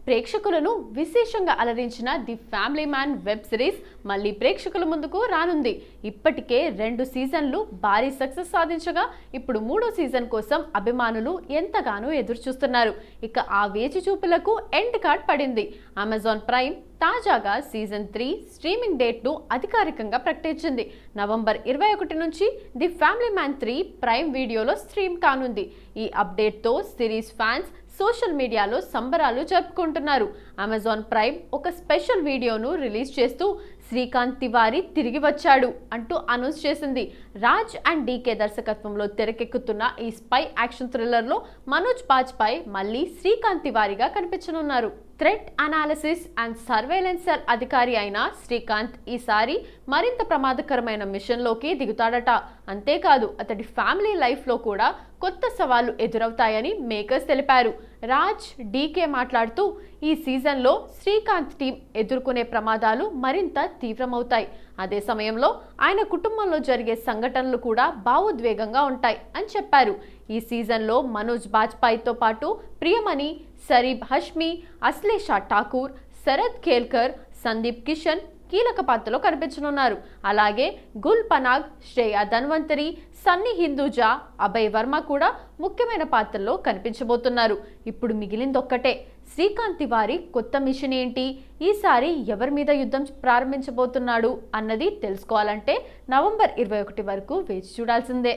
ప్రేక్షకులను విశేషంగా అలరించిన the family man web series మళ్ళీ ప్రేక్షకుల ముందుకు రానుంది. ఇప్పటికే 2 సీజన్లు భారీ సక్సెస్ సాధించగా ఇప్పుడు 3వ సీజన్ కోసం అభిమానులు ఎంతగానో ఎదురు చూస్తున్నారు. ఇక ఆ వేచి చూపులకు ఎండ్ కార్డ్ పడింది. అమెజాన్ ప్రైమ్ తాజాగా సీజన్ 3 స్ట్రీమింగ్ డేట్ను అధికారికంగా ప్రకటించింది. నవంబర్ 21 నుంచి ది ఫ్యామిలీ మ్యాన్ 3 ప్రైమ్ వీడియోలో స్ట్రీమ్ కానుంది. ఈ అప్డేట్తో సిరీస్ ఫ్యాన్స్ సోషల్ మీడియాలో సంబరాలు జరుపుకుంటున్నారు. అమెజాన్ ప్రైమ్ ఒక స్పెషల్ వీడియోను రిలీజ్ చేస్తూ శ్రీకాంత్ తివారీ తిరిగి వచ్చాడు అంటూ అనౌన్స్ చేసింది. రాజ్ అండ్ డీకే దర్శకత్వంలో తెరకెక్కుతున్న ఈ స్పై యాక్షన్ థ్రిల్లర్లో మనోజ్ బాజ్పాయ్ మళ్ళీ శ్రీకాంత్ తివారీగా కనిపించనున్నారు. Threat analysis and surveillance cell అధికారి అయిన శ్రీకాంత్ ఈసారి మరింత ప్రమాదకరమైన మిషన్లోకి దిగుతాడట. అంతేకాదు అతడి ఫ్యామిలీ లైఫ్లో కూడా కొత్త సవాళ్లు ఎదురవుతాయని మేకర్స్ తెలిపారు. రాజ్ డీకే మాట్లాడుతూ ఈ సీజన్లో శ్రీకాంత్ టీం ఎదుర్కొనే ప్రమాదాలు మరింత తీవ్రమవుతాయి. అదే సమయంలో ఆయన కుటుంబంలో జరిగే సంఘటనలు కూడా భావోద్వేగంగా ఉంటాయి అని చెప్పారు. ఈ సీజన్లో మనోజ్ బాజ్పాయ్తో పాటు ప్రియమణి, సరీబ్ హష్మి, అశ్లేషా ఠాకూర్, శరద్ ఖేల్కర్, సందీప్ కిషన్ కీలక పాత్రలో కనిపించనున్నారు. అలాగే గుల్ పనాగ్, శ్రేయా ధన్వంతరి, సన్నీ హిందూజా, అభయ్ వర్మ కూడా ముఖ్యమైన పాత్రల్లో కనిపించబోతున్నారు. ఇప్పుడు మిగిలిందొక్కటే, శ్రీకాంత్ తివారీ కొత్త మిషన్ ఏంటి, ఈసారి ఎవరి మీద యుద్ధం ప్రారంభించబోతున్నాడు అన్నది తెలుసుకోవాలంటే నవంబర్ 21 వరకు వేచి చూడాల్సిందే.